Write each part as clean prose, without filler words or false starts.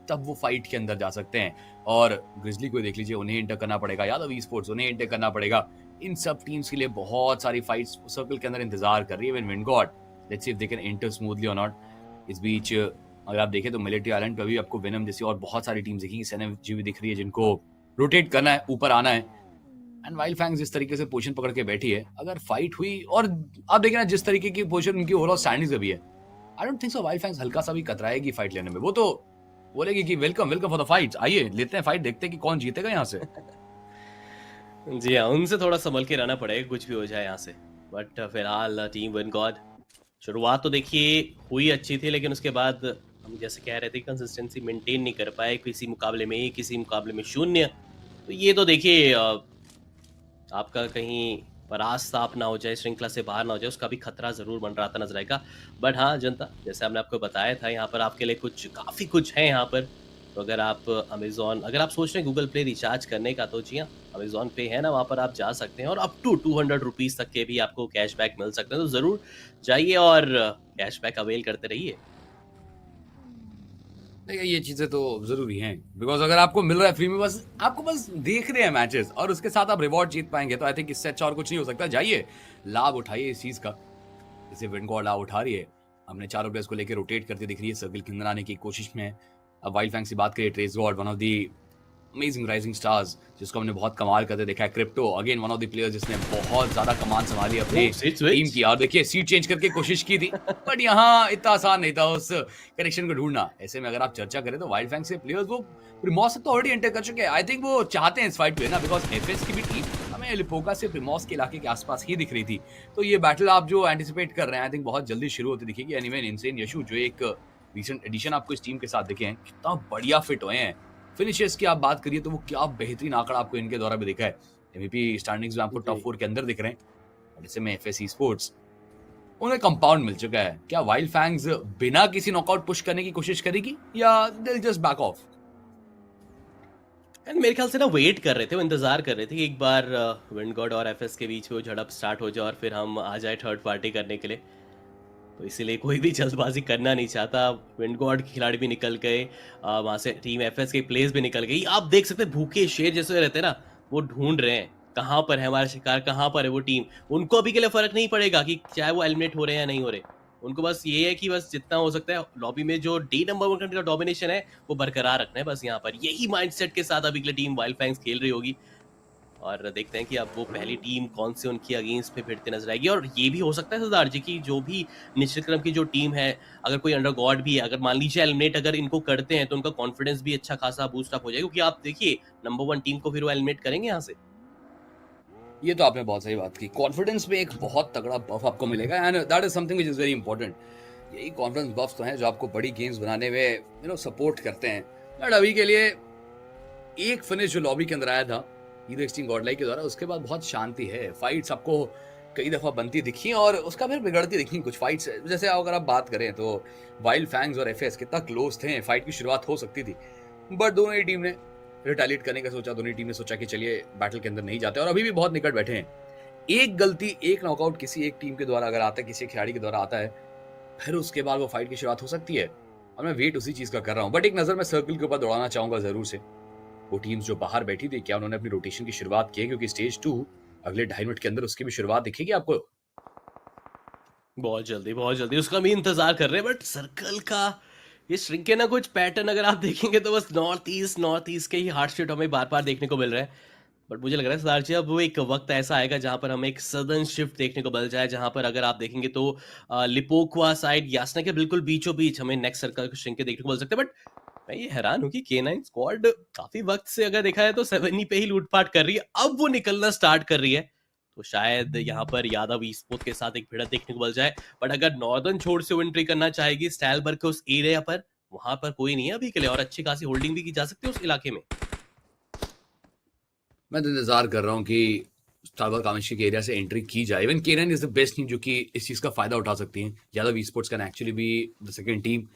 तब वो फाइट के अंदर जा सकते हैं। और ग्रिजली को देख लीजिए, उन्हें एंटर करना पड़ेगा, यादव ई स्पोर्ट्स उन्हें एंटर करना पड़ेगा। इन सब टीम्स के लिए बहुत सारी फाइट्स सर्कल के अंदर इंतजार कर रही है। Win God, let's see if they can enter smoothly और नॉट। इस बीच अगर आप देखें तो मिलिट्री आइलैंड पे भी आपको वेनम जैसी और बहुत सारी टीम्स दिखेंगी, SNFG भी दिख रही है, जिनको रोटेट करना है, ऊपर आना है। एंड वाइल्ड फैंग्स इस तरीके से पोजीशन पकड़ के बैठी है, अगर फाइट हुई और आप देखें ना जिस तरीके की पोजीशन उनकी ओवरऑल स्टैंडिंग्स भी है, I don't think so wild fangs हल्का सा भी कतराएगी फाइट लेने में। वो तो बोलेगी कि welcome welcome for the fight, आइए लेते हैं फाइट, देखते हैं कि कौन जीतेगा यहाँ से। जी हाँ, उनसे थोड़ा संभल के रहना पड़ेगा, कुछ भी हो जाए यहाँ से। बट फिलहाल टीम विन गॉड, शुरुआत तो देखिए हुई अच्छी थी, लेकिन उसके बाद हम जैसे कह रहे थे कंसिस्टेंसी मेंटेन नहीं कर पाए, किसी मुकाबले में 1 किसी मुकाबले में 0। तो ये तो देखिए आपका कहीं परास्त आप ना हो जाए, श्रृंखला से बाहर ना हो जाए, उसका भी खतरा ज़रूर बन रहा था नजर आएगा। बट हाँ जनता, जैसे हमने आपको बताया था, यहाँ पर आपके लिए काफ़ी कुछ है यहाँ पर। तो अगर आप अगर आप सोच रहे हैं गूगल प्ले रिचार्ज करने का, तो जी हाँ, अमेजॉन पे है ना, वहाँ पर आप जा सकते हैं और अप टू 200 रुपीज़ तक के भी आपको कैशबैक मिल सकते हैं। तो ज़रूर जाइए और कैशबैक अवेल करते रहिए। देखिए ये चीजें तो जरूरी हैं, बिकॉज अगर आपको मिल रहा है फ्री में, बस आपको बस देख रहे हैं मैचेस और उसके साथ आप रिवॉर्ड जीत पाएंगे, तो आई थिंक इससे अच्छा और कुछ नहीं हो सकता। जाइए, लाभ उठाइए इस चीज का, जैसे विंडगॉड लाभ उठा रही है। हमने चारों प्लेयर्स को लेकर रोटेट करती दिख रही है, सर्कल के अंदर आने की कोशिश में है। अब वाइल्ड फैंग्स की बात करिए, trace God one of the amazing rising stars, जिसको हमने बहुत कमाल करते देखा है। Crypto again one of the players जिसने बहुत ज्यादा कमान संभाली अपनी ओह! Seat team switch. की। और देखिए सीट चेंज करके कोशिश की थी, बट यहाँ इतना आसान नहीं था उस कनेक्शन को ढूंढना। ऐसे में अगर आप चर्चा करें तो वाइल्ड फैंग्स के प्लेयर्स वो प्रिमॉस तो ऑलरेडी एंटर कर चुके हैं। आई थिंक वो चाहते हैं इस फाइट को ना, बिकॉज एफएस की भी टीम हमें लिपोका से प्रिमॉस के इलाके के आसपास ही दिख रही थी। तो ये बैटल आप जो एंटिसिपेट कर रहे हैं, आई थिंक बहुत जल्दी शुरू होती दिखेगी। एनीवे, इनसेन यशु जो एक रिसेंट एडिशन आपको इस टीम के साथ दिखे हैं, कितना बढ़िया फिट हुए हैं। फिनिशर्स की आप बात करिए तो वो क्या बेहतरीन आंकड़ा आपको इनके द्वारा भी दिखा है। एमवीपी स्टैंडिंग्स में आपको टॉप 4 के अंदर दिख रहे हैं। और जैसे में एफएस स्पोर्ट्स, उन्हें कंपाउंड मिल चुका है। क्या वाइल्ड फैंग्स बिना किसी नॉकआउट पुश करने की कोशिश करेगी या दिल जस्ट बैक ऑफ? एंड मेरे ख्याल से ना वेट कर रहे थे, वो इंतज़ार कर रहे थे कि एक बार विंड गॉड और एफएस के बीच वो झड़प स्टार्ट हो जाए और फिर हम आ जाए थर्ड पार्टी करने के लिए। तो इसीलिए कोई भी जल्दबाजी करना नहीं चाहता। विंड गॉड के खिलाड़ी भी निकल गए, वहाँ से टीम एफएस के प्लेयर्स भी निकल गई। आप देख सकते हैं भूखे शेर जैसे रहते हैं ना, वो ढूंढ रहे हैं कहाँ पर है हमारा शिकार, कहाँ पर है वो टीम। उनको अभी के लिए फर्क नहीं पड़ेगा कि चाहे वो एलिमिनेट हो रहे हैं या नहीं हो रहे। उनको बस ये है कि बस जितना हो सकता है लॉबी में जो डी नंबर 1 कंट्री का डोमिनेशन है वो बरकरार रखना है बस यहाँ पर। यही माइंडसेट के साथ अभी के लिए टीम वाइल्ड फैंग्स खेल रही होगी और देखते हैं कि अब वो पहली टीम कौन सी उनकी अगेंस्ट पे भिड़ती नजर आएगी। और ये भी हो सकता है सरदार जी की जो भी निश्चित क्रम की जो टीम है, अगर कोई अंडर गॉड भी है, अगर मान लीजिए एलिमिनेट अगर इनको करते हैं तो उनका कॉन्फिडेंस भी अच्छा खासा बूस्ट अप हो जाएगा, क्योंकि आप देखिए नंबर 1 टीम को फिर वो एलिमिनेट करेंगे यहाँ से। ये तो आपने बहुत सही बात की। कॉन्फिडेंस में एक बहुत तगड़ा बफ आपको मिलेगा, and that is something which is very important. यही कॉन्फिडेंस बफ्स तो हैं जो आपको बड़ी गेम्स बनाने में सपोर्ट करते हैं। बट अभी के लिए एक फिनिश जो लॉबी के अंदर आया था हीरो एक्सट्रीम गॉडलाइक के द्वारा, उसके बाद बहुत शांति है। फाइट्स आपको कई दफा बनती दिखी और उसका फिर बिगड़ती दिखी कुछ फाइट्स। जैसे अगर आप बात करें तो वाइल्ड फैंग्स और एफएस कितना क्लोज थे, फाइट की शुरुआत हो सकती थी, बट दोनों ही टीम ने रिटेलिएट करने का सोचा। दोनों ही टीम ने सोचा कि चलिए बैटल के अंदर नहीं जाते, और अभी भी बहुत निकट बैठे हैं। एक गलती, एक नॉकआउट किसी एक टीम के द्वारा अगर आता है, किसी खिलाड़ी के द्वारा आता है, फिर उसके बाद वो फाइट की शुरुआत हो सकती है। और मैं वेट उसी चीज का कर रहा हूँ। बट एक नजर मैं सर्कल के ऊपर दौड़ाना चाहूंगा जरूर से। वो टीम्स जो बाहर बैठी थी, क्या उन्होंने अपनी रोटेशन की शुरुआत की है? क्योंकि स्टेज 2 अगले 2.5 मिनट के अंदर उसकी भी शुरुआत दिखेगी आपको। बहुत जल्दी उसका भी इंतजार कर रहे हैं। बट सर्कल का ये श्रिंक के ना कुछ पैटर्न अगर आप देखेंगे तो बस नॉर्थ ईस्ट के ही हार्ट स्टेट हमें बार बार देखने को मिल रहा है। बट मुझे लग रहा है सरदार जी, अब वो एक वक्त ऐसा आएगा जहां पर हमें एक सदर्न शिफ्ट देखने को मिल जाए, जहां पर अगर आप देखेंगे तो लिपोक्वा साइड यासना के बिल्कुल बीचों बीच हमें नेक्स्ट सर्कल श्रिंक के देखने को मिल सकते हैं। बट मैं ये हैरान हूँ कि K9 स्क्वाड काफी वक्त से अगर देखा है तो 7 पे ही लूटपाट कर रही है, अब वो निकलना स्टार्ट कर रही है। तो शायद यहाँ पर यादव ई स्पोर्ट्स के साथ एक भिड़त देखने को मिल जाए। बट अगर नॉर्दर्न छोर से एंट्री करना चाहेगी स्टैलबर्ग के उस एरिया पर, वहां पर कोई नहीं है अभी के लिए, और अच्छी खासी होल्डिंग भी की जा सकती है उस इलाके में। मैं तो इंतजार कर रहा हूँ कि स्टारबर्ग कामेशी के एरिया से एंट्री की जाए। इवन केरन इज द बेस्ट टीम जो कि इस चीज का फायदा उठा सकती है। Yadav e sports can actually be the second team.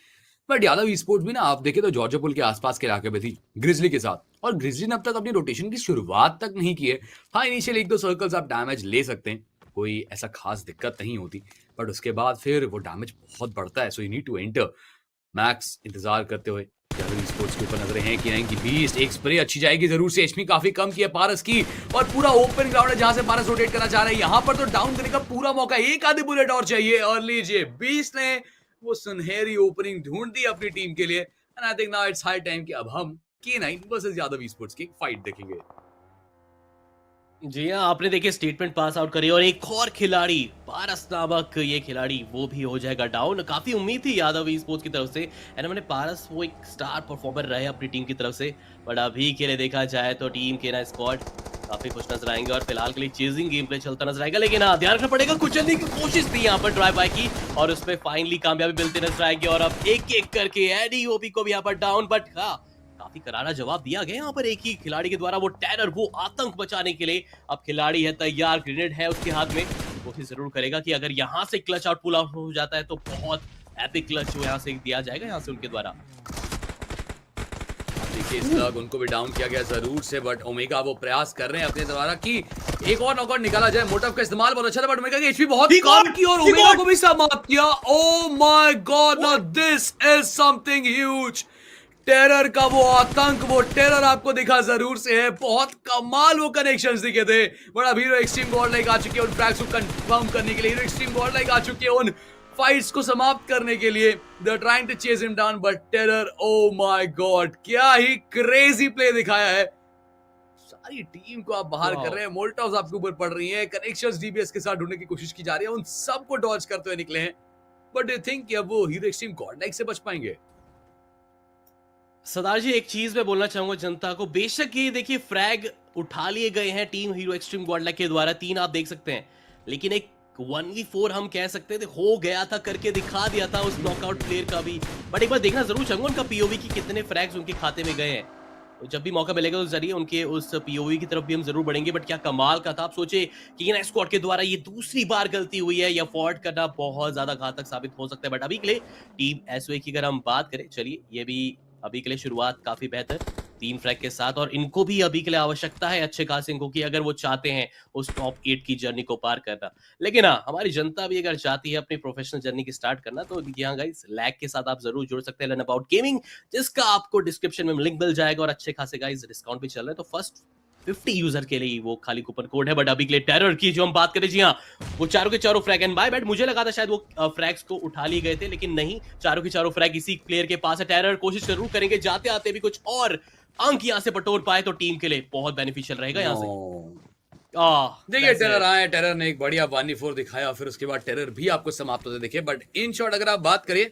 But Yadav e sports भी ना, आप देखें तो जॉर्जिया पुल के आसपास के इलाके में थी ग्रिजली के साथ, और ग्रिजली ने अब तक अपनी रोटेशन की शुरुआत तक नहीं की है। हाँ, इनिशियल 1-2 सर्कल्स आप डैमेज ले सकते हैं, कोई ऐसा खास दिक्कत नहीं होती, बट उसके बाद फिर वो डैमेज बहुत बढ़ता है। So you need to enter. Max इंतजार करते हुए यादव स्पोर्ट्स के ऊपर नजरें हैं कि नहीं कि बीस्ट एक स्प्रे अच्छी जाएगी जरूर से। एचपी काफी कम की है पारस की और पूरा ओपन ग्राउंड है जहां से पारस रोटेट करना चाह रहे हैं। यहां पर तो डाउन करने का पूरा मौका, एक आधी बुलेट और चाहिए और लीजिए बीस्ट ने वो सुनहरी ओपनिंग ढूंढ दी अपनी टीम के लिए। And I think now it's high time कि अब हम K9 वर्सेस यादव स्पोर्ट्स की फाइट देखेंगे। जी हाँ, आपने देखिए स्टेटमेंट पास आउट करी और एक और खिलाड़ी पारस नामक ये खिलाड़ी वो भी हो जाएगा डाउन। काफी उम्मीद थी यादव ई स्पोर्ट्स की तरफ से, एंड मैंने पारस वो एक स्टार परफॉर्मर रहे अपनी टीम की तरफ से। बट अभी के लिए देखा जाए तो टीम के ना स्क्वाड काफी खुश नजर आएंगे और फिलहाल के लिए चेजिंग गेम प्ले चलता नजर आएगा। लेकिन हाँ, ध्यान रखना पड़ेगा, कुचलने की कोशिश थी यहाँ पर ड्राइव बाय की और उसमें फाइनली कामयाबी मिलती नजर आएगी। और अब एक एक करके एडी ओबी को भी यहाँ पर डाउन, बट हाँ काफी करारा जवाब दिया गया यहाँ पर एक ही खिलाड़ी के द्वारा। वो टेरर, वो आतंक बचाने के लिए अब खिलाड़ी है तैयार, ग्रेनेड है उसके हाथ में। कोशिश जरूर करेगा कि अगर यहाँ से क्लच आउट पुल आउट हो जाता है तो बहुत एपिक क्लच यहाँ से दिया जाएगा यहाँ से उनके द्वारा। देखिए स्लग उनको भी डाउन किया गया जरूर से, बट ओमेगा वो प्रयास कर रहे हैं अपने द्वारा कि एक और नॉकआउट निकाला जाए। मोटिव का इस्तेमाल बहुत अच्छा था बट ओमेगा की एचपी बहुत कम की और ओमेगा को भी समाप्त किया। Oh my God, now this is something huge. Terror का वो आतंक, वो टेरर आपको दिखा जरूर से है, बहुत कमाल वो कनेक्शंस दिखे थे। बट अब हीरो एक्सट्रीम गॉड लाइक आ चुकी है उन ट्रैक्स को कंफर्म करने के लिए। हीरो एक्सट्रीम गॉड लाइक आ चुकी है उन फाइट्स को समाप्त करने के लिए। They are trying to chase him down but terror, oh my god, क्या ही क्रेजी प्ले दिखाया है। सारी टीम को आप बाहर कर रहे हैं, मोल्टोव्स आपके ऊपर पड़ रही है, कनेक्शंस डीबीएस के साथ ढूंढने की कोशिश की जा रही है, उन सबको डॉज करते हुए निकले हैं। बट डू यू थिंक कि अब वो हीरो एक्सट्रीम गॉड लाइक से बच पाएंगे? सरदार जी, एक चीज मैं बोलना चाहूंगा जनता को, बेशक ये देखिए फ्रैग उठा लिए गए हैं टीम हीरो एक्सट्रीम गॉडलाइक के द्वारा, 3 आप देख सकते हैं, लेकिन एक 1v4 हम कह सकते थे हो गया था, करके दिखा दिया था उस नॉकआउट प्लेयर का भी। बट एक बार देखना जरूर चाहूंगा उनका पीओवी की कितने फ्रैग्स उनके खाते में गए हैं। तो जब भी मौका मिलेगा उस जरिए उनके उस पीओवी की तरफ भी हम जरूर बढ़ेंगे। बट क्या कमाल का था, आप सोचे कि इन स्क्वाड के द्वारा ये दूसरी बार गलती हुई है, या फॉर्ट करना बहुत ज्यादा घातक साबित हो सकता है। बट अभी के लिए टीम एसओए की अगर हम बात करें, चलिए ये भी अभी के लिए शुरुआत काफी बेहतर 3 फ्रैग के साथ, और इनको भी अभी के लिए आवश्यकता है अच्छे खासे इनको की, अगर वो चाहते हैं उस टॉप 8 की जर्नी को पार करना। लेकिन हाँ, हमारी जनता भी अगर चाहती है अपनी प्रोफेशनल जर्नी की स्टार्ट करना, तो यहाँ गाइस लैग के साथ आप जरूर जुड़ सकते हैं लर्न अबाउट गेमिंग, जिसका आपको डिस्क्रिप्शन में लिंक मिल जाएगा और अच्छे खासे गाइस डिस्काउंट भी चल रहा है। तो फर्स्ट 50 यूजर के लिए वो खाली कूपन कोड है। बट अभी के लिए टेरर की जो हम बात करें, जी हाँ, वो चारों के चारों फ्रैग, एंड बाय बैट मुझे लगा था शायद वो फ्रैग्स को उठा लिए गए थे, लेकिन नहीं, चारों के चारों फ्रैग इसी प्लेयर के पास है। टेरर कोशिश जरूर करेंगे जाते आते भी कुछ और अंक यहाँ से बटोर पाए तो टीम के लिए बहुत बेनिफिशियल रहेगा यहाँ से। देखिए टेरर आए, टेरर ने एक बढ़िया 1v4 दिखाया, फिर उसके बाद टेरर भी आपको समाप्त होते देखे। बट इन शॉर्ट अगर आप बात करें,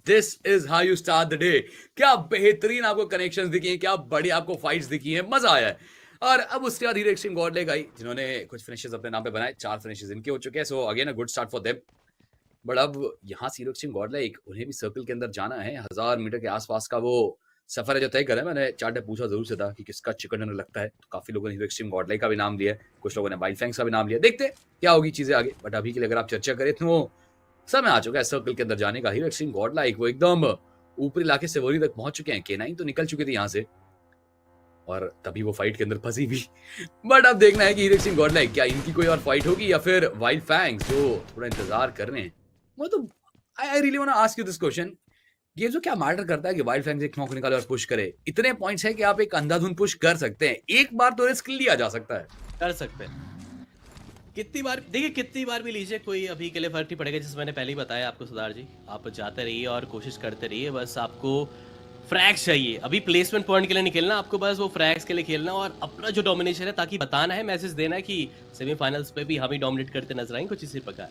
this is how you start the day. क्या बेहतरीन आपको कनेक्शंस दिखी हैं, क्या बढ़िया आपको फाइट्स दिखी हैं, मजा आया है। और अब उसके बाद hero extreme God leg I, जिन्होंने कुछ फिनिशेस अपने नाम पे बनाए, 4 फिनिशेस इनके हो चुके हैं। So again a good start for them. But अब यहाँ से हीरो एक्सट्रीम गॉड लेग, उन्हें भी सर्कल के अंदर जाना है। 1000 मीटर के आसपास का वो सफर है जो तय करा है। मैंने चैट में पूछा जरूर से था कि किसका चिकन डिनर लगता है, तो काफी लोगों ने हीरो एक्सट्रीम गॉड लेग का भी नाम लिया है, कुछ लोगों ने वाइल्ड फैंग्स का भी नाम लिया। देखते क्या होगी चीजें आगे। बट अभी के लिए अगर आप चर्चा करें तो समय आ चुका है सर्कल के अंदर जाने का। हीरो एक्सट्रीम गॉड लाइक वो एकदम ऊपरी इलाके से वरी तक पहुंच चुके हैं। K9 तो निकल चुके थे यहाँ से और तभी वो फाइट के अंदर फंसी भी। बट अब देखना है कि हीरो एक्सट्रीम गॉड लाइक क्या इनकी कोई और फाइट होगी या फिर वाइल्ड फैंग्स जो थोड़ा इंतजार कर रहे हैं। वो तो I really want to ask you this question, ये जो क्या मैटर करता है कि वाइल्ड फैंग्स एक नॉक निकाले और पुश करे। इतने पॉइंट्स है कि आप एक अंधाधुंध पुश कर सकते हैं, एक बार तो रिस्क लिया जा सकता है। कर सकते हैं कितनी बार, देखिए कितनी बार भी लीजिए, कोई अभी के लिए फर्क नहीं पड़ेगा। जैसे मैंने पहले ही बताया आपको सरदार जी, आप जाते रहिए और कोशिश करते रहिए, बस आपको फ्रैग्स चाहिए। अभी प्लेसमेंट पॉइंट के लिए नहीं खेलना आपको, बस वो फ्रैग्स के लिए खेलना और अपना जो डोमिनेशन है, ताकि बताना है, मैसेज देना है कि सेमीफाइनल्स पे भी हम ही डोमिनेट करते नजर आएंगे कुछ इसी प्रकार।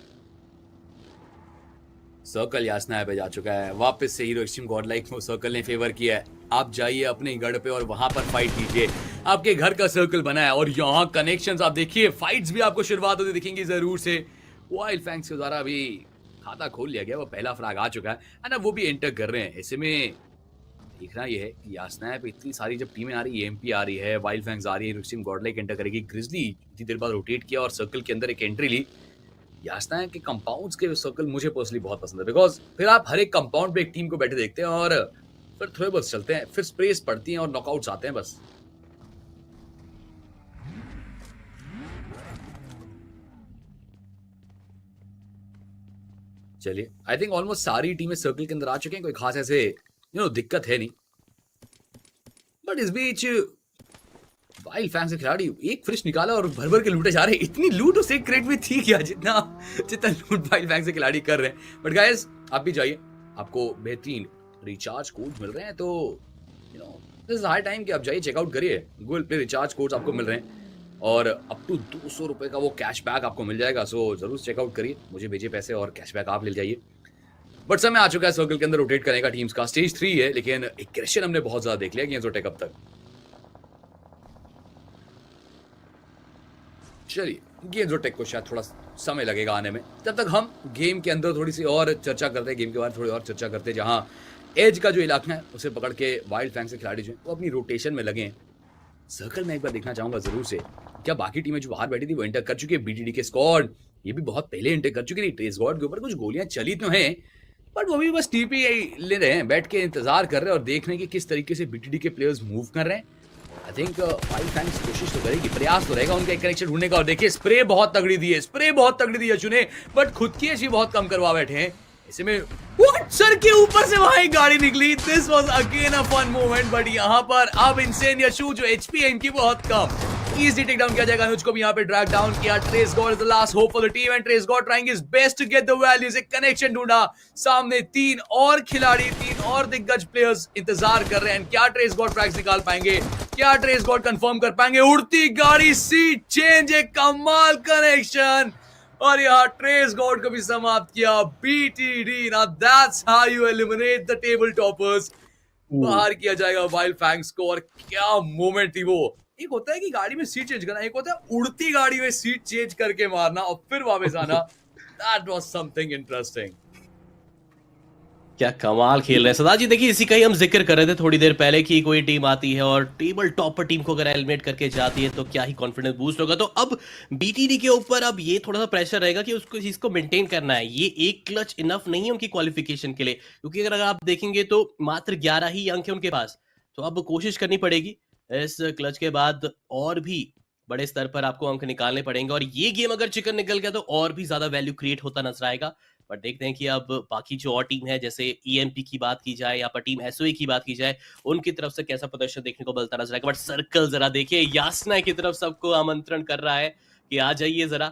सर्कल यासना पे जा चुका है वापस से हीरो एक्सट्रीम गॉड लाइक को सर्कल ने फेवर किया है। आप जाइए अपने गढ़ पे और वहां पर फाइट कीजिए। आपके घर का सर्कल बना है और यहाँ कनेक्शंस आप देखिए, फाइट्स भी आपको शुरुआत होती दिखेंगी जरूर से। वाइल्ड फैंग्स के द्वारा अभी खाता खोल लिया गया, वो पहला फ्रैग आ चुका है ना, वो भी एंटर कर रहे हैं। ऐसे में देखना ये है कि यासना पे इतनी सारी जब टीमें आ रही है, एमपी आ रही है, वाइल्ड फैंग्स आ रही है, एक्सट्रीम गॉड लाइक एंटर करेगी, ग्रिजली इतनी देर बाद रोटेट किया और सर्कल के अंदर एक एंट्री ली। यासना के कंपाउंड्स के सर्कल मुझे पर्सनली बहुत पसंद है, बिकॉज फिर आप हर एक कंपाउंड पे एक टीम को बैठे देखते हैं और फिर थोड़े बहुत चलते हैं, फिर स्प्रेस पड़ती हैं और नॉकआउट्स आते हैं बस। चलिए, आई थिंक ऑलमोस्ट सारी टीमें सर्कल के अंदर आ चुके हैं, कोई खास ऐसे दिक्कत है नहीं। बट इस बीच वाइल्ड फैंग से खिलाड़ी एक फ्रिश निकाला और भर भर के लूटे जा रहे हैं। इतनी लूट उस एक क्रेट में थी क्या जितना जितना लूट वाइल्ड फैंग से खिलाड़ी कर रहे हैं। बट गाइस आप भी जाइए, आपको बेहतरीन रिचार्ज कोड्स मिल रहे हैं, तो you know this is high time कि आप जाइए चेकआउट करिए। गूगल पे रिचार्ज कोड्स आपको मिल रहे हैं और अप टू 200 रुपए का वो कैशबैक आपको मिल जाएगा। सो जरूर चेकआउट करिए, मुझे भेजिए पैसे और कैशबैक आप ले जाइए। बट समय आ चुका है सर्कल के अंदर रोटेट करने का टीम्स का। स्टेज 3 है, लेकिन एग्रेशन हमने बहुत ज्यादा देख लिया गेम्स और टेक अब तक। चलिए गेम्स और टेक को शायद थोड़ा समय लगेगा आने में, तब तक हम गेम के अंदर थोड़ी सी और चर्चा करते हैं, गेम के बारे में थोड़ी और चर्चा करते हैं, जहां एज का जो इलाका है उसे पकड़ के वाइल्ड फैंग से खिलाड़ी जो है वो अपनी रोटेशन में लगे हैं। सर्कल में एक बार देखना चाहूंगा जरूर से, क्या बाकी टीमें जो बाहर बैठी थी वो एंटर कर चुकी है? बीटीडी के स्क्वाड ये भी बहुत पहले एंटर कर चुकी थी। ट्रेस गॉड के ऊपर कुछ गोलियां चली तो हैं, बट वो भी बस टीपी ले रहे हैं, बैठ के इंतजार कर रहे हैं और देख रहे हैं कि किस तरीके से बीटीडी के प्लेयर्स मूव कर रहे हैं। आई थिंक वाइल्ड फैंग्स कोशिश तो करेगी, प्रयास तो रहेगा उनका एक कनेक्शन ढूंढने का। और देखिए स्प्रे बहुत तगड़ी दी है, स्प्रे बहुत तगड़ी दी है चुने, बट खुद की एचपी बहुत कम करवा बैठे हैं। ऐसे में व्हाट, सर के ऊपर से वहां एक गाड़ी निकली। This was again a fun moment, but यहां पर अब इनसेन यशु जो एचपी है इनकी बहुत कम, इजी टेक डाउन किया जाएगा। अनुज को भी यहां पे ड्रैग डाउन किया। Trace god is the last hope for the team and trace god trying his best to get the values. एक कनेक्शन ढूंढा, सामने 3 और खिलाड़ी, 3 और दिग्गज प्लेयर्स इंतजार कर रहे हैं। क्या ट्रेस गॉड ट्रैक्स निकाल पाएंगे? क्या ट्रेस गॉड कंफर्म कर पाएंगे? उड़ती गाड़ी, सीट चेंज, एक कमाल कनेक्शन, और यहाँ ट्रेस गॉड को भी समाप्त किया। BTD, now that's how you eliminate the table toppers. बाहर किया जाएगा वाइल्ड फैंग्स को, और क्या मोमेंट थी वो। एक होता है कि गाड़ी में सीट चेंज करना, एक होता है उड़ती गाड़ी में सीट चेंज करके मारना और फिर वापस आना। That was something interesting. क्या कमाल खेल रहे हैं सदा जी। देखिए इसी का ही हम जिक्र कर रहे थे थोड़ी देर पहले कि कोई टीम आती है और टेबल टॉप पर टीम को अगर एलिमिनेट करके जाती है तो क्या ही कॉन्फिडेंस बूस्ट होगा। तो अब बीटीडी के ऊपर अब ये थोड़ा सा प्रेशर रहेगा कि उसको चीज को मेंटेन करना है। ये एक क्लच इनफ नहीं है उनकी क्वालिफिकेशन के लिए, क्योंकि अगर आप देखेंगे तो मात्र 11 ही अंक है उनके पास। तो अब कोशिश करनी पड़ेगी इस क्लच के बाद और भी बड़े स्तर पर आपको अंक निकालने पड़ेंगे, और ये गेम अगर चिकन निकल गया तो और भी ज्यादा वैल्यू क्रिएट होता नजर आएगा। बट देखते हैं कि अब बाकी जो और टीम है, जैसे ईएमपी की बात की जाए या पर टीम एसओई की बात की जाए, उनकी तरफ से कैसा प्रदर्शन देखने को मिलता नजर आएगा। बट सर्कल जरा देखिए, यासना की तरफ सबको आमंत्रण कर रहा है कि आ जाइए जरा,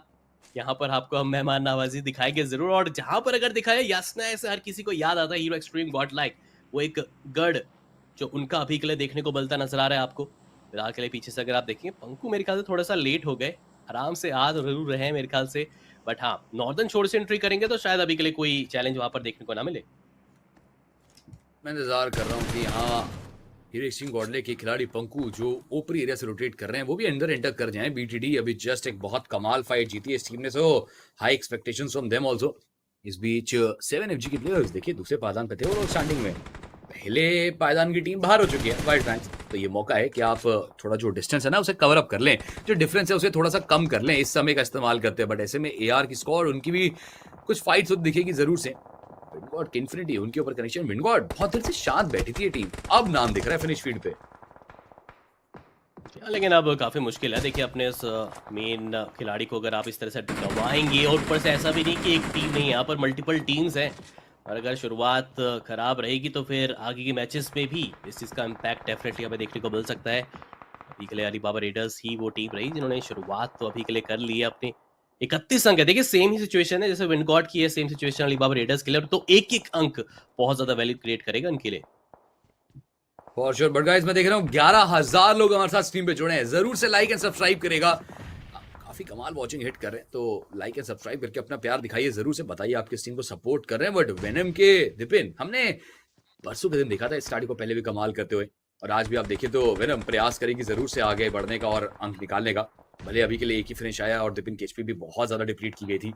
यहाँ पर आपको हम मेहमान नवाजी दिखाएंगे जरूर। और जहां पर अगर दिखाए यासना, ऐसे हर किसी को याद आता है हीरो एक्सट्रीम गॉड लाइक, वो एक गढ़ जो उनका अभी के लिए देखने को मिलता नजर आ रहा है आपको। फिलहाल के लिए पीछे से अगर आप देखेंगे, पंकु मेरे ख्याल से थोड़ा सा लेट हो गए, आराम से आ जरूर रहे हैं मेरे ख्याल से। बट हाँ, नॉर्दर्न शोर से एंट्री करेंगे तो शायद अभी के लिए कोई चैलेंज वहां पर देखने को ना मिले। मैं इंतजार कर रहा हूँ कि हाँ हीरो एक्सट्रीम गॉडले के खिलाड़ी पंकु जो ऊपरी एरिया से रोटेट कर रहे हैं वो भी अंदर एंटर कर जाएं। बीटीडी अभी जस्ट एक बहुत कमाल फाइट जीती है इस टीम ने, so high expectations from them also. इस बीच 7FG के प्लेयर्स देखिए दूसरे पायदान पे थे और स्टार्टिंग में पहले पायदान की टीम बाहर हो चुकी है वाइल्ड फैंग्स। तो ये मौका है कि आप थोड़ा जो डिस्टेंस है ना उसे कवर अप कर लें, जो डिफरेंस है उसे थोड़ा सा कम कर लें, इस समय का इस्तेमाल करते हैं। बट ऐसे में एआर की स्क्वाड उनकी भी कुछ फाइट्स दिखेगी जरूर से। विंडगॉड की इन्फिनिटी उनके ऊपर कनेक्शन, विंडगॉड बहुत देर से शांत बैठी थी ये टीम, अब नाम दिख रहा है फिनिश फील्ड पे। लेकिन अब काफी मुश्किल है। देखिए अपने इस मेन खिलाड़ी को अगर आप इस तरह से दबाएंगे, और ऊपर से ऐसा भी नहीं कि एक टीम नहीं, यहाँ पर मल्टीपल टीम्स हैं, और अगर शुरुआत खराब रहेगी तो फिर आगे के मैचेस में भी इस चीज़ का इम्पैक्ट डेफिनेटली हमें देखने को मिल सकता है। अभी के लिए अलीबाबा रेडर्स ही वो टीम रही जिन्होंने शुरुआत तो अभी के लिए कर ली है अपनी। 31 अंक है, देखिए सेम ही सिचुएशन है जैसे विंडगॉड की है, सेम सिचुएशन अलीबाबा रेडर्स के लिए, तो एक एक अंक बहुत ज्यादा वैल्यू क्रिएट करेगा उनके लिए। For sure. बट गाइस मैं देख रहा हूँ 11,000 लोग हमारे साथ स्ट्रीम पे जुड़े हैं, जरूर से लाइक एंड सब्सक्राइब करेगा। काफी कमाल वॉचिंग हिट कर रहे हैं, तो लाइक एंड सब्सक्राइब करके अपना प्यार दिखाइए, जरूर से बताइए आप किस टीम को सपोर्ट कर रहे हैं। बट वेनम के विपिन हमने परसों के दिन देखा था इस स्टार्टिंग को पहले भी कमाल करते हुए, और आज भी आप देखिए तो वेनम प्रयास करेगी जरूर से आगे बढ़ने का और अंक निकालने का। भले अभी के लिए एक ही फिनिश आया और दिपिन की एचपी भी बहुत ज्यादा डिप्लीट की गई थी,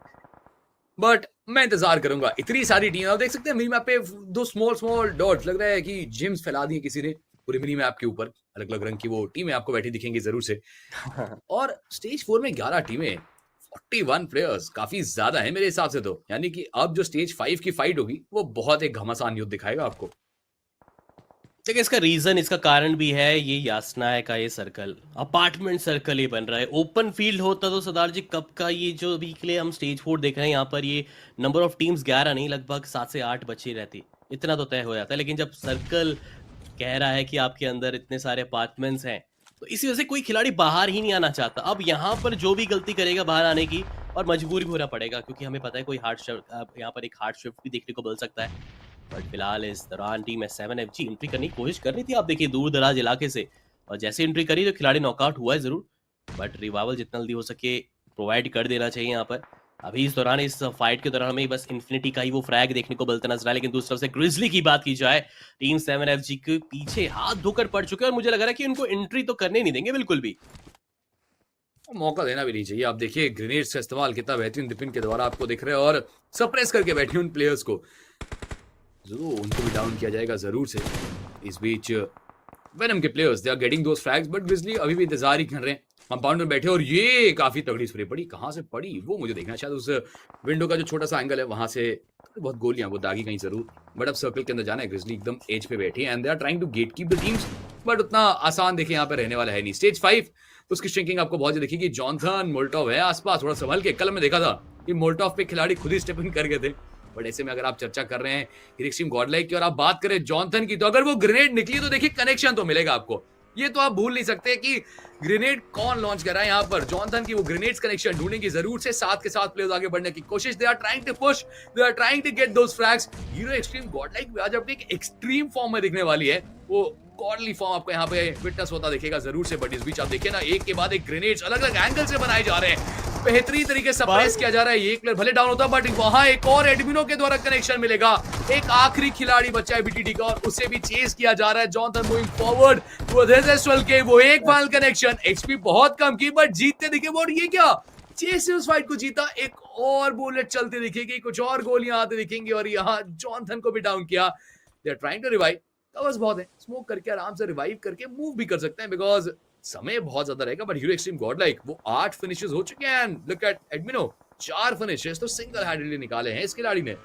बट मैं इंतजार करूंगा। इतनी सारी टीम आप देख सकते हैं मिनी मैप पे, दो स्मॉल डॉट्स, लग रहा है कि जिम्स फैला दी किसी ने पूरी मिनी मैप के ऊपर, अलग अलग रंग की वो टीमें आपको बैठी दिखेंगी जरूर से। और स्टेज 4 में 11 टीमें, 41 प्लेयर्स, काफी ज्यादा है मेरे हिसाब से। तो यानी कि अब जो स्टेज 5 की फाइट होगी वो बहुत एक घमासान युद्ध दिखाएगा आपको। देखिए इसका रीजन, इसका कारण भी है ये यासना का ये सर्कल, अपार्टमेंट सर्कल ये बन रहा है। ओपन फील्ड होता तो सरदार जी कब का ये जो अभी के लिए हम स्टेज 4 देख रहे हैं, यहाँ पर ये नंबर ऑफ टीम्स 11 नहीं लगभग 7 से 8 बची रहती, इतना तो तय हो जाता है। लेकिन जब सर्कल कह रहा है कि आपके अंदर इतने सारे अपार्टमेंट्स हैं, तो इसी वजह से कोई खिलाड़ी बाहर ही नहीं आना चाहता। अब यहाँ पर जो भी गलती करेगा बाहर आने की, और मजबूर भी होना पड़ेगा, क्योंकि हमें पता है कोई हार्ड शिफ्ट, यहाँ पर एक हार्ड शिफ्ट भी देखने को मिल सकता है। बट फिलहाल इस दौरान टीम S7FG एंट्री करने की कोशिश कर रही थी, आप देखिए दूर दराज इलाके से, और जैसे एंट्री करी तो खिलाड़ी नॉकआउट हुआ है जरूर, बट रिवाइवल जितना जल्दी हो सके प्रोवाइड कर देना चाहिए यहाँ पर। अभी इस दौरान, इस फाइट के दौरान हमें बस इन्फिनिटी का ही वो फ्रैग देखने को मिलता नजर आया, लेकिन दूसरी तरफ से ग्रिजली की बात की जाए, टीम 7FG के पीछे हाथ धोकर पड़ चुके हैं, और मुझे लग रहा है कि उनको एंट्री तो करने नहीं देंगे बिल्कुल भी। मौका देना भी नहीं चाहिए। आप देखिए ग्रेनेड्स का इस्तेमाल कितना बेहतरीन दिपिन के द्वारा आपको दिख रहा है, और सप्रेस करके बैठे उन प्लेयर्स को, जरूर उनको भी डाउन किया जाएगा जरूर से। इस बीच वेनम के players they are getting those frags, but Grizzly अभी भी इंतजार ही कर रहे हैं, कंपाउंड में बैठे, और ये काफी तगड़ी स्प्रे पड़ी। कहां से पड़ी वो मुझे देखना है, शायद उस विंडो का जो छोटा सा एंगल है वहां से बहुत गोलियां वो दागी कहीं जरूर, बट अब सर्कल के अंदर जाना है। ग्रिजली एकदम एज पे बैठी है and they are trying to get keep the teams, but उतना आसान देखिए यहाँ पे रहने वाला है नहीं। स्टेज 5 उसकी श्रिंकिंग आपको बहुत ज्यादा दिखेगी। जॉनथन मोल्टोव है आसपास, थोड़ा संभल के। कल में देखा था कि मोल्टोव पे खिलाड़ी खुद ही स्टेप इन कर गए थे, बट ऐसे में अगर आप चर्चा कर रहे हैं हिरिक्सिम गॉडलाइक की और आप बात करें जॉनथन की, तो अगर वो ग्रेनेड निकली तो देखिए कनेक्शन तो मिलेगा आपको। ये तो आप भूल नहीं सकते कि ग्रेनेड कौन लॉन्च कर रहा है यहाँ पर। जॉनथन की वो ग्रेनेड्स कनेक्शन ढूंढेंगे जरूर से, साथ के साथ प्लेयर्स आगे बढ़ने की कोशिश। They are trying to push, they are trying to get those frags. Hero extreme godlike आज अपनी एक एक्सट्रीम फॉर्म में दिखने वाली है, वो गॉडली फॉर्म आपको यहाँ पे विटनेस होता दिखेगा जरूर से। बट इस बीच आप देखिए ना, एक के बाद एक ग्रेनेड्स अलग अलग एंगल से बनाए जा रहे हैं, बेहतरीन तरीके से सप्रेस किया जा रहा है। ये प्लेयर भले डाउन होता, बट वहां एक और एडमिनो के द्वारा कनेक्शन मिलेगा। एक आखिरी खिलाड़ी बचा है बीटीटी का, और उसे भी चेस किया जा रहा है। Jonathan moving forward towards SSL के, वो एक फाइनल कनेक्शन, एक्सपी बहुत कम की, बट जीतते दिखे। और ये क्या चेस से उस फाइट को जीता। एक और बुलेट चलती दिखेगी, कुछ और गोलियां आती दिखेंगी, और यहाँ जॉनथन को भी डाउन किया। They are trying to revive, covers बहुत है, स्मोक करके आराम से रिवाइव करके मूव भी कर सकते हैं, बिकॉज समय बहुत ज्यादा रहेगा। बट हीरो एक्सट्रीम गॉडलाइक वो 8 फिनिशेस हो चुके हैं, एंड लुक एट एडमिनो 4 फिनिशेस तो सिंगल हैंडली निकाले हैं इस खिलाड़ी ने।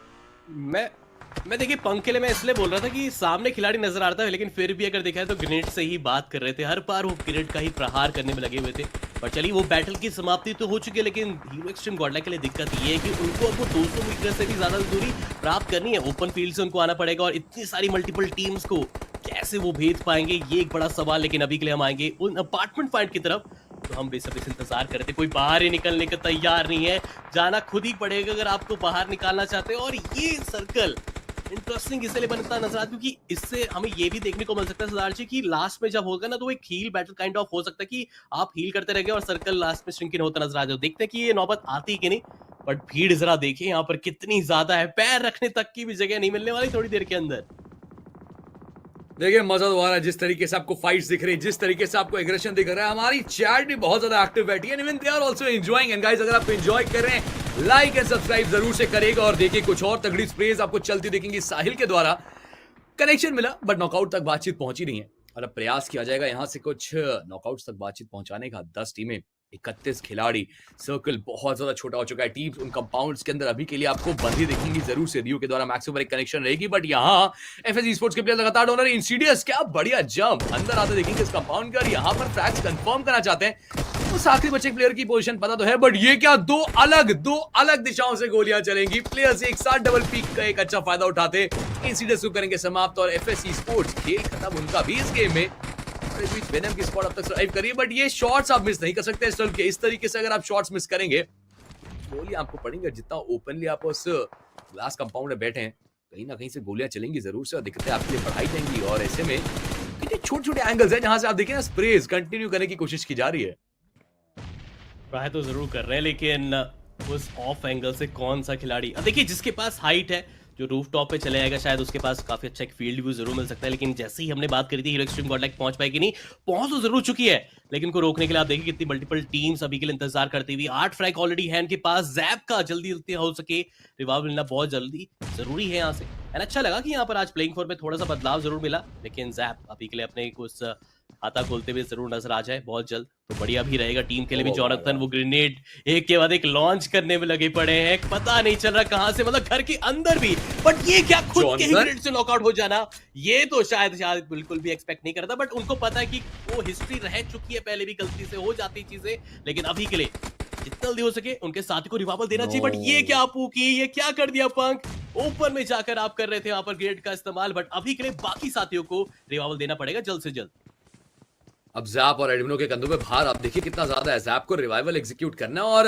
मैं देखिए पंख के लिए मैं इसलिए बोल रहा था कि सामने खिलाड़ी नजर आता है, लेकिन फिर भी अगर देखा है तो ग्रेनेड से ही बात कर रहे थे, हर बार वो ग्रेनेड का ही प्रहार करने में लगे हुए थे। पर चलिए वो बैटल की समाप्ति तो हो चुकी है, लेकिन हीरो एक्सट्रीम गॉडलाइक के लिए दिक्कत ये है कि उनको अब वो 200 मीटर से भी ज्यादा दूरी प्राप्त करनी है। ओपन फील्ड से उनको आना पड़ेगा, और इतनी सारी मल्टीपल टीम्स को कैसे वो भेद पाएंगे ये एक बड़ा सवाल। लेकिन अभी के लिए हम आएंगे उन अपार्टमेंट पॉइंट की तरफ, तो हम बेसब्री से इंतजार कर रहे थे, कोई बाहर ही निकलने का तैयार नहीं है। जाना खुद ही पड़ेगा अगर आपको बाहर निकालना चाहते हैं। और ये सर्कल इंटरेस्टिंग इसलिए बनता नजर आता है क्योंकि इससे हमें ये भी देखने को मिल सकता है सरदार जी कि लास्ट में जब होगा ना, तो एक हील बैटल काइंड ऑफ हो सकता है कि आप हील करते रहेंगे और सर्कल लास्ट में श्रिंकिंग होता नजर आ जाए। देखते हैं कि ये नौबत आती है कि नहीं। बट भीड़ जरा देखिए यहाँ पर कितनी ज्यादा है, पैर रखने तक की भी जगह नहीं मिलने वाली थोड़ी देर के अंदर। देखिए मजा तो आ रहा है, जिस तरीके से आपको फाइट्स दिख रही है, जिस तरीके से आपको एग्रेशन दिख रहा है। हमारी चैट भी बहुत ज्यादा एक्टिव बैठी है, even they are also enjoying. And guys, अगर आप एंजॉय कर रहे हैं, लाइक एंड सब्सक्राइब जरूर से करेगा। और देखिए कुछ और तगड़ी स्प्रेज आपको चलती दिखेंगी। साहिल के द्वारा कनेक्शन मिला, बट नॉकआउट तक बातचीत पहुंची नहीं है, और अब प्रयास किया जाएगा यहां से कुछ नॉकआउट तक बातचीत पहुंचाने का। 10 टीमें, 31 खिलाड़ी, सर्कल बहुत ज्यादा छोटा हो चुका है। टीम्स उन कंपाउंड्स के अंदर अभी के लिए आपको बंदी दिखेंगी जरूर से। रियो के द्वारा मैक्स ओवर एक कनेक्शन रहेगी, बट यहाँ एफएस स्पोर्ट्स के प्लेयर लगातार डोनर इंसीडियस, क्या बढ़िया जंप अंदर आते देखेंगे इस कंपाउंड का, और यहाँ पर फ्रैग्स कंफर्म करना चाहते हैं। उस आखिरी बचे प्लेयर की पोजीशन पता तो है, बट ये क्या दो अलग दिशाओं से गोलियां चलेंगी। प्लेयर्स एक साथ डबल पीक का एक अच्छा फायदा उठाते इंसीडियस को करेंगे समाप्त, और एफएस स्पोर्ट्स खेल खत्म उनका भी इस गेम में। इस बीच वेनम की स्पॉट अब तक सर्वाइव करी है, बट ये शॉट्स आप मिस नहीं कर सकते स्टल के। इस तरीके से अगर आप शॉट्स मिस करेंगे, गोलियां आपको पड़ेंगे। जितना ओपनली आप उस ग्लास कंपाउंड में बैठे हैं, कहीं ना कहीं से गोलियां चलेंगी जरूर से, और दिक्कतें आपके लिए बढ़ाई जाएंगी। और ऐसे में कितने छोटे-छोटे एंगल्स हैं जहां से आप देखिए ना, स्प्रेज कंटिन्यू करने की कोशिश की जा रही है। ट्राई तो जरूर कर रहे हैं, लेकिन उस ऑफ एंगल से कौन सा खिलाड़ी, अब देखिए जिसके पास हाइट है, जो रूफ टॉप पे चले जाएगा, शायद उसके पास काफी अच्छा एक फील्ड व्यू जरूर मिल सकता है। लेकिन जैसे ही हमने बात करी थी हीरो एक्सट्रीम गॉडलाइक पहुंच पाएगी नहीं, पहुंच तो जरूर चुकी है, लेकिन को रोकने के लिए आप देखिए कितनी मल्टीपल टीम्स अभी के लिए इंतजार करती हुई। 8 फ्रैग ऑलरेडी है इनके पास। जैप का जल्दी जल्दी हो सके रिवाइव मिलना बहुत जल्दी जरूरी है यहाँ से। एंड अच्छा लगा कि यहाँ पर आज प्लेइंग फॉर्म में थोड़ा सा बदलाव जरूर मिला, लेकिन जैप अभी के लिए अपने कुछ खाता खोलते हुए जरूर नजर आ जाए बहुत जल्द तो बढ़िया भी रहेगा टीम के लिए भी। जॉनथन वो ग्रेनेड एक के बाद एक लॉन्च करने में लगे पड़े हैं, पता नहीं चल रहा कहां से, मतलब घर के अंदर भी। बट ये क्या खुद के ही ग्रेनेड से नॉकआउट हो जाना, ये तो शायद बिल्कुल भी एक्सपेक्ट नहीं करता। बट उनको पता है कि वो हिस्ट्री रह चुकी है, पहले भी गलती से हो जाती चीजें। लेकिन अभी के लिए जितना जल्दी हो सके उनके साथी को रिवाइवल देना चाहिए, बट ये नो क्या पूकी, ये क्या कर दिया पंख। ओपन में जाकर आप कर रहे थे वहां पर ग्रेड का इस्तेमाल, बट अभी के लिए बाकी साथियों को रिवाइवल देना पड़ेगा जल्द से जल्द। अब जैप और एडमिनो के कंधों पे भार आप देखिए कितना ज्यादा है। जैप को रिवाइवल एग्जीक्यूट करना है और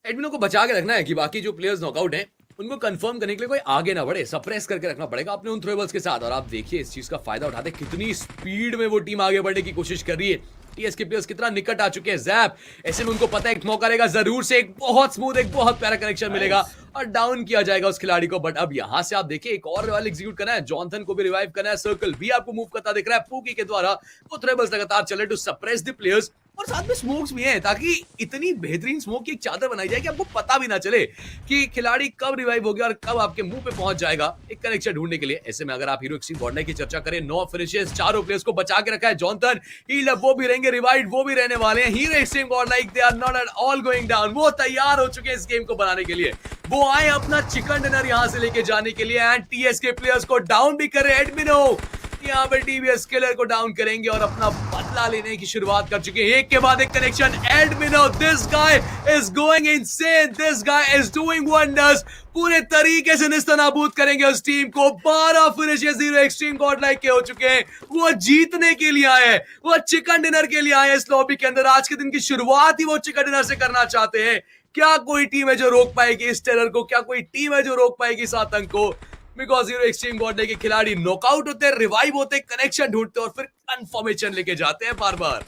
एडमिनो को बचा के रखना है कि बाकी जो प्लेयर्स नॉकआउट हैं उनको कंफर्म करने के लिए कोई आगे ना बढ़े, सप्रेस करके रखना पड़ेगा अपने उन थ्रोएबल्स के साथ। और आप देखिए इस चीज का फायदा उठाते कितनी स्पीड में वो टीम आगे बढ़ने की कोशिश कर रही है। टीएस के प्लेयर्स कितना निकट आ चुके हैं। जैप ऐसे में उनको पता है एक मौका रहेगा जरूर से, एक बहुत स्मूथ, एक बहुत प्यारा कनेक्शन मिलेगा और डाउन किया जाएगा उस खिलाड़ी को। बट अब यहां से आप देखिए एक और रिवाइवल एग्जीक्यूट करना है, जॉनथन को भी रिवाइव करना है। सर्कल भी आपको मूव करता दिख रहा है पूकी के द्वारा। वो थ्रेबल्स लगातार चले टू सप्रेस द प्लेयर्स और साथ में स्मोक्स भी हैं ताकि इतनी बेहतरीन स्मोक की एक चादर बनाई जाए कि आपको पता भी ना चले कि खिलाड़ी कब रिवाइव हो गया और कब आपके मुंह पे पहुंच जाएगा एक कनेक्शन ढूंढने के लिए। ऐसे में अगर आप हीरो एक्सट्रीम गॉड नाइट की चर्चा करें, 9 फिनिशेस, चारों प्लेयर्स को बचा के रखा है जॉनथन। हील अप वो भी रहेंगे, रिवाइव वो भी रहने वाले हैं। Hero extreme god knight they are not at all going down. वो तैयार हो चुके हैं इस गेम को बनाने के लिए। वो आए अपना चिकन डिनर यहां से लेके जाने के लिए एंड टीएस के प्लेयर्स को डाउन भी कर रहे हैं। एडमिनो यहाँ पे टीवीएस किलर को डाउन करेंगे और अपना बदला लेने की शुरुआत कर चुके हैं। एक के बाद एक connection. Admino, this guy is going insane, this guy is doing wonders. पूरे तरीके से निस्तनाबूद करेंगे उस टीम को। 12 finishes hero extreme god like के हो चुके हैं। वो जीतने के लिए आए हैं, वो चिकन डिनर के लिए आए हैं इस लॉबी के अंदर। आज के दिन की शुरुआत ही वो चिकन डिनर से करना चाहते हैं। क्या कोई टीम है जो रोक पाएगी इस टेरर को? क्या कोई टीम है जो रोक पाएगी इस आतंक को? बिकॉज हीरो एक्सट्रीम गॉड के खिलाड़ी नॉकआउट होते हैं, रिवाइव होते हैं, कनेक्शन ढूंढते हैं और फिर कंफर्मेशन लेके जाते हैं बार बार।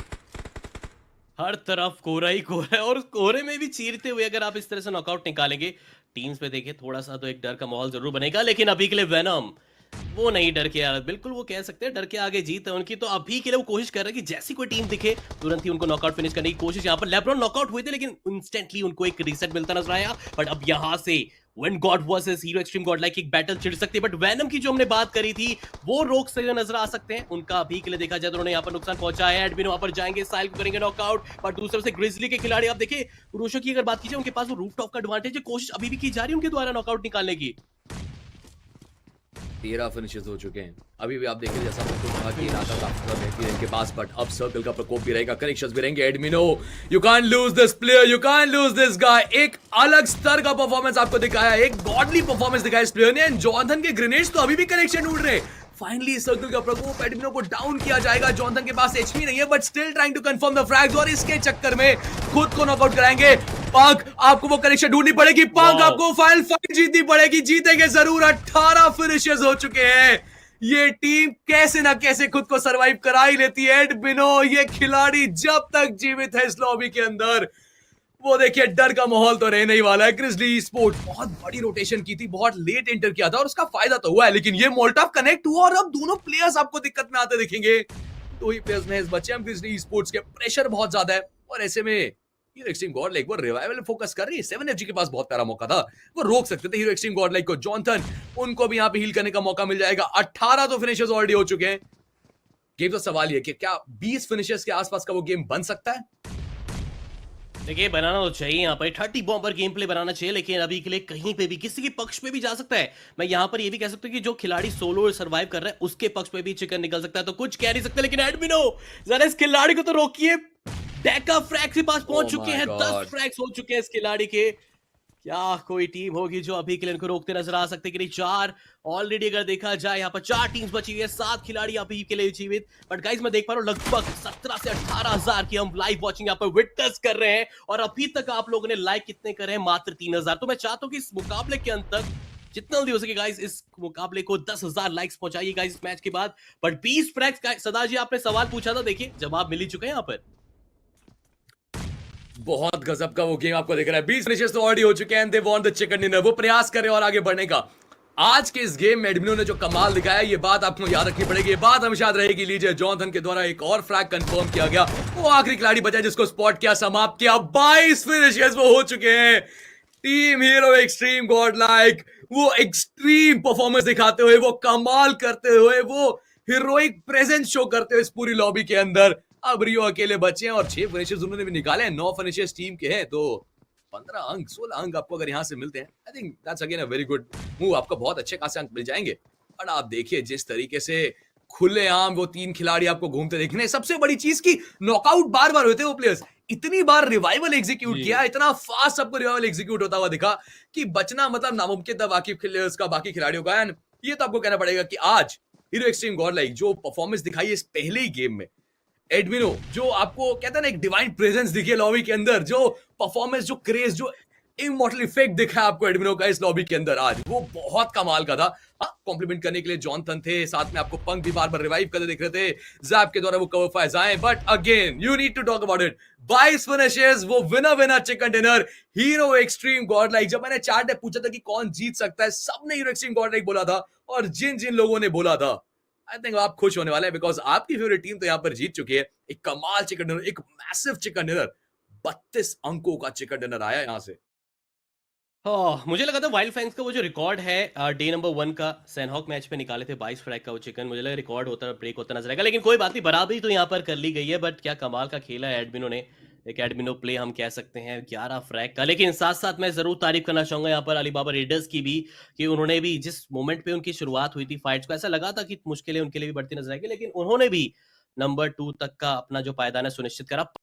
हर तरफ कोहरा ही कोहरा है और कोहरे में भी चीरते हुए अगर आप इस तरह से नॉकआउट निकालेंगे, टीम्स पे देखिए थोड़ा सा तो एक डर का माहौल जरूर बनेगा। लेकिन अभी के लिए वेनम वो नहीं डर के यार, बिल्कुल वो कह सकते हैं डर के आगे जीत है उनकी। तो अभी के लिए वो कोशिश कर रहे हैं कि जैसी कोई टीम दिखे तुरंत ही उनको नॉकआउट फिनिश करने की कोशिश। यहाँ पर लेब्रॉन नॉकआउट हुए थे लेकिन इंस्टेंटली उनको एक रीसेट मिलता नजर आया। बट अब यहाँ से wind God versus hero extreme god like एक बैटल छिड़ सकती है। बट वैनम की जो हमने बात करी थी वो रोक से नजर आ सकते हैं। उनका अभी के लिए देखा जाए तो उन्होंने यहाँ पर नुकसान पहुंचाया है। एडमिन वहां पर जाएंगे, साइल को करेंगे नॉकआउट। पर दूसरे से ग्रिजली के खिलाड़ी आप देखिए, पुरुषों की अगर बात कीजिए उनके पास वो रूफ टॉप का एडवांटेज है। कोशिश अभी भी की जा रही है उनके द्वारा नॉकआउट निकालने की। 13 फिनिशेस हो चुके हैं। अभी भी आप देखिए जैसा मैं कुछ कहा कि इरादा काफी ज्यादा बेहतरीन है इनके पास, बट अब सर्कल का प्रकोप भी रहेगा, कनेक्शंस भी रहेंगे। Admino, you can't lose this player, you can't lose this guy. एक अलग स्तर का परफॉर्मेंस आपको दिखाया, एक गॉडली परफॉर्मेंस दिखाया इस प्लेयर ने। एंड जॉनथन के ग्रेनेड्स तो अभी भी कनेक्शन ढूंढ रहे हैं। फाइनली सर्कल का प्रकोप, एडमिनो को डाउन किया जाएगा। जॉनथन के पास एचपी नहीं है but still trying to confirm the frags और इसके चक्कर में खुद को नॉकआउट कराएंगे। पंक, आपको वो कनेक्शन ढूंढनी पड़ेगी। पंक, आपको फाइनल फाइट जीतनी पड़ेगी। जीतेंगे जरूर। 18 फिनिशेस हो चुके हैं। ये टीम कैसे ना कैसे खुद को सरवाइव करा ही लेती है। एडमिनो, ये खिलाड़ी जब तक जीवित है इस लॉबी के अंदर, वो देखिए डर का माहौल तो रहने ही वाला है। ग्रिजली स्पोर्ट बहुत बड़ी रोटेशन की थी, बहुत लेट एंटर किया था और उसका फायदा तो हुआ है। लेकिन ये मोल्टॉव कनेक्ट हुआ और अब दोनों प्लेयर्स आपको दिक्कत में आते दिखेंगे। दो ही प्लेयर्स में बचे हम ग्रिजली स्पोर्ट्स के। प्रेशर बहुत ज्यादा है और ऐसे में हीरो एक्सट्रीम गॉड लाइक वो रिवाइवल फोकस कर रही है। 7FG के पास बहुत प्यारा मौका था, वो रोक सकते थे हीरो एक्सट्रीम गॉड लाइक को। जॉनथन, उनको भी यहाँ पे हील करने का मौका मिल जाएगा। 18 तो फिनिशेस ऑलरेडी हो चुके हैं। गेम का सवाल ये कि क्या 20 फिनिशेस के आसपास का वो गेम बन सकता है? देखिए बनाना तो चाहिए, यहाँ पर 30 बॉम्बर गेम प्ले बनाना चाहिए। लेकिन अभी के लिए कहीं पे भी किसी के पक्ष पे भी जा सकता है। मैं यहाँ पर ये भी कह सकता हूँ कि जो खिलाड़ी सोलो सर्वाइव कर रहा है उसके पक्ष पे भी चिकन निकल सकता है। तो कुछ कह नहीं सकते। लेकिन एडमिनो, जरा इस खिलाड़ी को तो रोकिए। डेका फ्रैग के पास पहुंच चुके हैं, 10 फ्रैग्स हो चुके हैं इस खिलाड़ी के। क्या कोई टीम होगी जो अभी के लिए इनको रोकते नजर आ सकते कि नहीं? 4 ऑलरेडी अगर देखा जाए यहाँ पर 4 टीम्स बची हुई है, 7 खिलाड़ी अभी के लिए जीवित। बट गाइस मैं देख पा रहा हूँ लगभग 17 से 18 हजार की हम लाइव वॉचिंग यहाँ पर विटनेस कर रहे हैं और अभी तक आप लोगों ने लाइक कितने करे हैं? मात्र 3000। तो मैं चाहता हूँ कि इस मुकाबले के अंत तक जितना जल्दी हो सके गाइस इस मुकाबले को 10,000 लाइक्स पहुंचाइए गाइस इस मैच के बाद। बट 20 फ्रैग्स, सदा जी आपने सवाल पूछा था, देखिए जवाब मिल ही चुका है यहाँ पर। बहुत गजब का वो गेम आपको दिख रहा है। 20 फिनिशेस तो ऑलरेडी हो चुके हैं। They want the chicken dinner. वो प्रयास कर रहे हैं और आगे बढ़ने का। आज के इस गेम में एडमिनो ने जो कमाल दिखाया, ये बात आपको याद रखनी पड़ेगी। ये बात हमेशा याद रहेगी। लीजिए, जॉनथन के द्वारा एक और फ्रैग कंफर्म किया गया। वो आखिरी खिलाड़ी बचा जिसको स्पॉट किया, समाप्त किया। 22 फिनिशेस वो हो चुके हैं। Team hero extreme god like वो एक्सट्रीम परफॉर्मेंस दिखाते हुए, वो कमाल करते हुए, वो हीरोइक प्रेजेंस शो करते हुए इस पूरी लॉबी के अंदर अब रियो अकेले बचे हैं और 6 फिनिशेस उन्होंने भी निकाले हैं। 9 फिनिशेस टीम के हैं तो 15 अंक 16 अंक आपको अगर यहां से मिलते हैं, I think that's again a very good move. आपको बहुत अच्छे खासे अंक मिल जाएंगे। और आप देखिए जिस तरीके से खुलेआम वो 3 खिलाड़ी आपको घूमते देखने। सबसे बड़ी चीज की नॉकआउट बार बार होते हैं वो प्लेयर्स। इतनी बार रिवाइवल एग्जीक्यूट जी। किया, इतना फास्ट सबको रिवाइवल एग्जीक्यूट होता हुआ दिखा कि बचना मतलब नामुमकिन था बाकी प्लेयर्स का, बाकी खिलाड़ियों का। एंड ये तो आपको कहना पड़ेगा कि आज हीरो एक्सट्रीम गॉड लाइक जो परफॉर्मेंस दिखाई है इस पहले ही गेम में, एडमिनो जो आपको कहता है ना एक डिवाइन प्रेजेंस दिखी है लॉबी के अंदर, जो परफॉर्मेंस, जो क्रेज, जो इमॉर्टल इफेक्ट दिखा है आपको एडमिनो का इस लॉबी के अंदर आज, वो बहुत कमाल का था। हाँ, कॉम्प्लीमेंट करने के लिए जॉनथन थे, साथ में आपको पंक भी बार बार रिवाइव करते दिख रहे थे, जैप के द्वारा वो कवर फायर्स आए, but again you need to talk about it. 22 finishes, वो winner winner chicken dinner, hero extreme god like. जब मैंने चैट में पूछा था कि कौन जीत सकता है, सबने हीरो एक्सट्रीम गॉड लाइक बोला था, और जिन जिन लोगों ने बोला था आई थिंक आप खुश होने वाले हैं, बिकॉज आपकी फेवरेट टीम तो यहाँ पर जीत चुकी है। एक कमाल चिकन डिनर, एक मैसिव चिकन डिनर, 32 अंकों का चिकन डिनर आया यहाँ से। मुझे लगा था वाइल्ड फैंक्स का वो जो रिकॉर्ड है डे नंबर 1 का सैनहॉक मैच पे निकाले थे 22 फ्रैग का वो चिकन, मुझे लगा रिकॉर्ड होता ब्रेक होता नजर आएगा, लेकिन कोई बात नहीं, बराबरी तो यहाँ पर कर ली गई है। बट क्या कमाल का खेला है एडमिनो ने, एक एडमिनो प्ले हम कह सकते हैं 11 फ्रैग का। लेकिन साथ साथ मैं जरूर तारीफ करना चाहूंगा यहाँ पर अलीबाबा रेडर्स की भी, कि उन्होंने भी जिस मोमेंट पे उनकी शुरुआत हुई थी फाइट्स को, ऐसा लगा था कि मुश्किलें उनके लिए भी बढ़ती नजर आएगी, लेकिन उन्होंने भी नंबर 2 तक का अपना जो पायदान है सुनिश्चित करा।